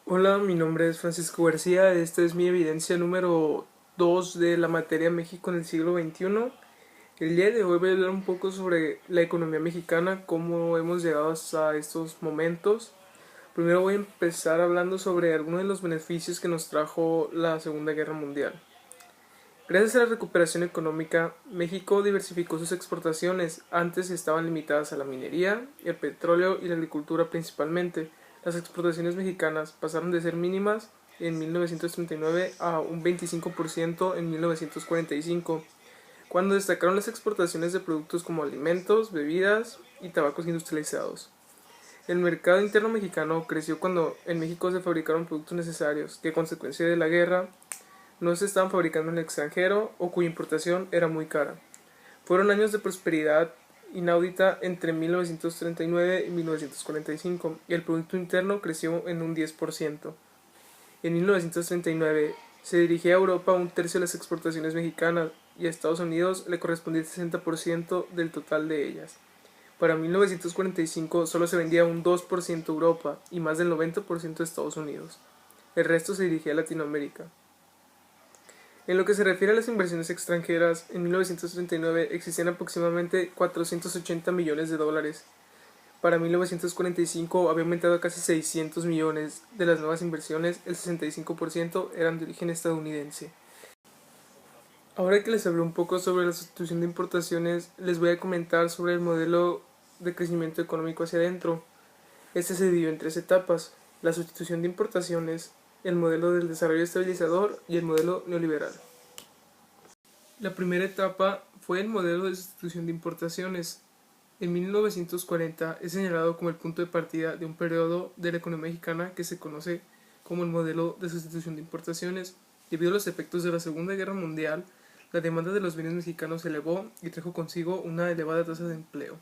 Hola, mi nombre es Francisco García. Esta es mi evidencia número 2 de la materia México en el siglo XXI. El día de hoy voy a hablar un poco sobre la economía mexicana, cómo hemos llegado hasta estos momentos. Primero voy a empezar hablando sobre algunos de los beneficios que nos trajo la Segunda Guerra Mundial. Gracias a la recuperación económica, México diversificó sus exportaciones. Antes estaban limitadas a la minería, el petróleo y la agricultura principalmente. Las exportaciones mexicanas pasaron de ser mínimas en 1939 a un 25% en 1945, cuando destacaron las exportaciones de productos como alimentos, bebidas y tabacos industrializados. El mercado interno mexicano creció cuando en México se fabricaron productos necesarios que a consecuencia de la guerra no se estaban fabricando en el extranjero o cuya importación era muy cara. Fueron años de prosperidad inaudita entre 1939 y 1945 y el Producto Interno creció en un 10%. En 1939 se dirigía a Europa un tercio de las exportaciones mexicanas y a Estados Unidos le correspondía el 60% del total de ellas. Para 1945 solo se vendía un 2% a Europa y más del 90% a Estados Unidos. El resto se dirigía a Latinoamérica. En lo que se refiere a las inversiones extranjeras, en 1939 existían aproximadamente 480 millones de dólares. Para 1945 había aumentado a casi 600 millones. De las nuevas inversiones, el 65% eran de origen estadounidense. Ahora que les hablé un poco sobre la sustitución de importaciones, les voy a comentar sobre el modelo de crecimiento económico hacia adentro. Este se dividió en tres etapas: la sustitución de importaciones, el modelo del desarrollo estabilizador y el modelo neoliberal. La primera etapa fue el modelo de sustitución de importaciones. En 1940 es señalado como el punto de partida de un periodo de la economía mexicana que se conoce como el modelo de sustitución de importaciones. Debido a los efectos de la Segunda Guerra Mundial, la demanda de los bienes mexicanos se elevó y trajo consigo una elevada tasa de empleo.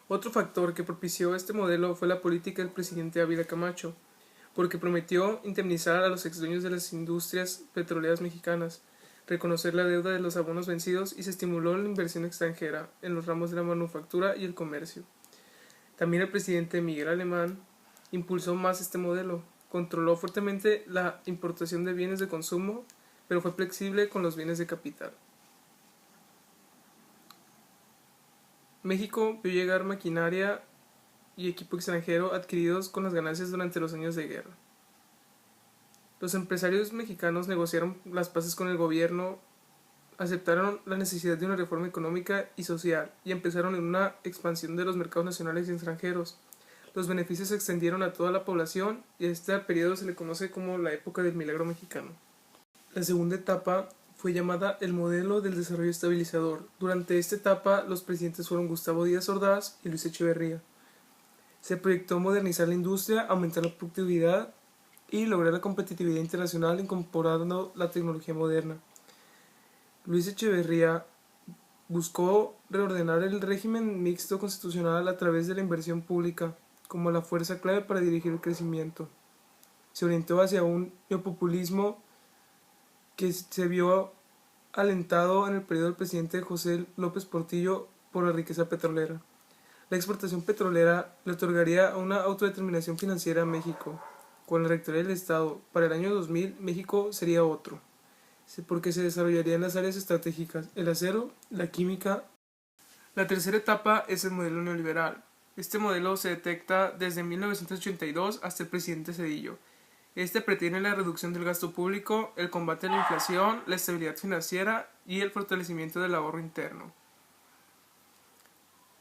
Otro factor que propició este modelo fue la política del presidente Ávila Camacho, porque prometió indemnizar a los exdueños de las industrias petroleras mexicanas, reconocer la deuda de los abonos vencidos y se estimuló la inversión extranjera en los ramos de la manufactura y el comercio. También el presidente Miguel Alemán impulsó más este modelo, controló fuertemente la importación de bienes de consumo, pero fue flexible con los bienes de capital. México vio llegar maquinaria y equipo extranjero adquiridos con las ganancias durante los años de guerra. Los empresarios mexicanos negociaron las paces con el gobierno, aceptaron la necesidad de una reforma económica y social y empezaron en una expansión de los mercados nacionales y extranjeros. Los beneficios se extendieron a toda la población y a este periodo se le conoce como la época del milagro mexicano. La segunda etapa fue llamada el modelo del desarrollo estabilizador. Durante esta etapa los presidentes fueron Gustavo Díaz Ordaz y Luis Echeverría. Se proyectó modernizar la industria, aumentar la productividad y lograr la competitividad internacional incorporando la tecnología moderna. Luis Echeverría buscó reordenar el régimen mixto constitucional a través de la inversión pública como la fuerza clave para dirigir el crecimiento. Se orientó hacia un neopopulismo que se vio alentado en el periodo del presidente José López Portillo por la riqueza petrolera. La exportación petrolera le otorgaría una autodeterminación financiera a México. Con la rectoría del Estado, para el año 2000 México sería otro, porque se desarrollarían las áreas estratégicas, el acero, la química. La tercera etapa es el modelo neoliberal. Este modelo se detecta desde 1982 hasta el presidente Zedillo. Este pretende la reducción del gasto público, el combate a la inflación, la estabilidad financiera y el fortalecimiento del ahorro interno.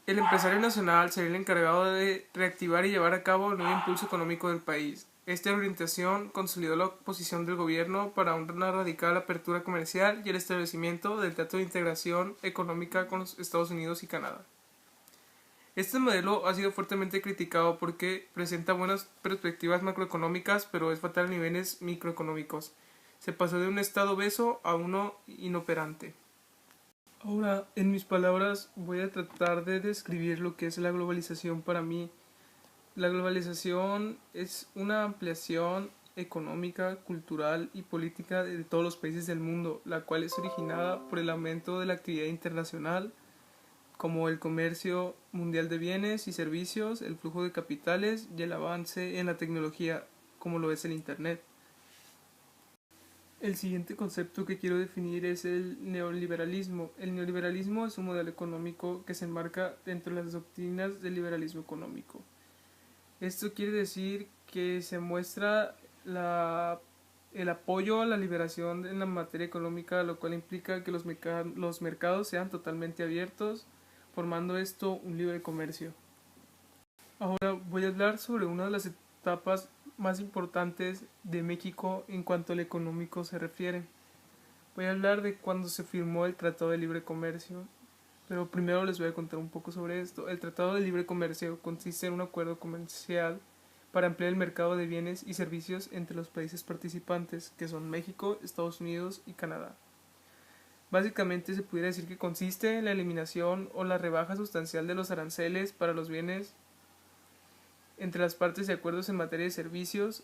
El empresario nacional sería el encargado de reactivar y llevar a cabo el nuevo impulso económico del país. Esta orientación consolidó la posición del gobierno para una radical apertura comercial y el establecimiento del Trato de Integración Económica con los Estados Unidos y Canadá. Este modelo ha sido fuertemente criticado porque presenta buenas perspectivas macroeconómicas, pero es fatal a niveles microeconómicos. Se pasó de un estado obeso a uno inoperante. Ahora, en mis palabras, voy a tratar de describir lo que es la globalización para mí. La globalización es una ampliación económica, cultural y política de todos los países del mundo, la cual es originada por el aumento de la actividad internacional, como el comercio mundial de bienes y servicios, el flujo de capitales y el avance en la tecnología. como lo es el Internet. El siguiente concepto que quiero definir es el neoliberalismo. El neoliberalismo es un modelo económico que se enmarca dentro de las doctrinas del liberalismo económico. Esto quiere decir que se muestra el apoyo a la liberación en la materia económica, lo cual implica que los mercados sean totalmente abiertos, formando esto un libre comercio. Ahora voy a hablar sobre una de las etapas más importantes de México en cuanto al económico se refiere. Voy a hablar de cuando se firmó el Tratado de Libre Comercio, pero primero les voy a contar un poco sobre esto. El Tratado de Libre Comercio consiste en un acuerdo comercial para ampliar el mercado de bienes y servicios entre los países participantes, que son México, Estados Unidos y Canadá. Básicamente se pudiera decir que consiste en la eliminación o la rebaja sustancial de los aranceles para los bienes entre las partes de acuerdos en materia de servicios,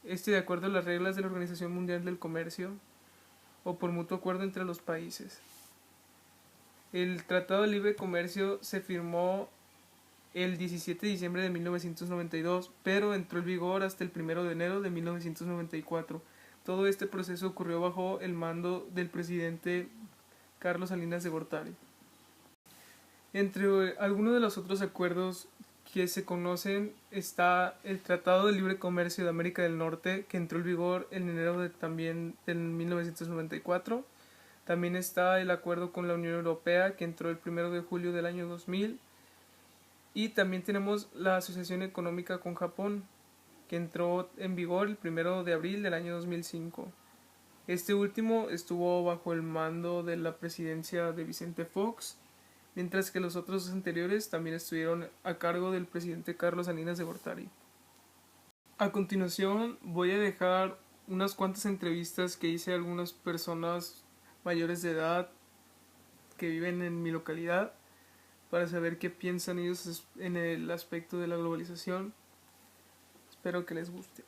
de acuerdo a las reglas de la Organización Mundial del Comercio o por mutuo acuerdo entre los países. El Tratado de Libre Comercio se firmó el 17 de diciembre de 1992, pero entró en vigor hasta el 1 de enero de 1994. Todo este proceso ocurrió bajo el mando del presidente Carlos Salinas de Gortari. Entre algunos de los otros acuerdos que se conocen está el Tratado de Libre Comercio de América del Norte, que entró en vigor en enero también del 1994. También está el acuerdo con la Unión Europea, que entró el 1 de julio del año 2000. Y también tenemos la Asociación Económica con Japón, que entró en vigor el 1 de abril del año 2005. Este último estuvo bajo el mando de la presidencia de Vicente Fox, mientras que los otros dos anteriores también estuvieron a cargo del presidente Carlos Salinas de Gortari. A continuación voy a dejar unas cuantas entrevistas que hice a algunas personas mayores de edad que viven en mi localidad para saber qué piensan ellos en el aspecto de la globalización. Espero que les guste.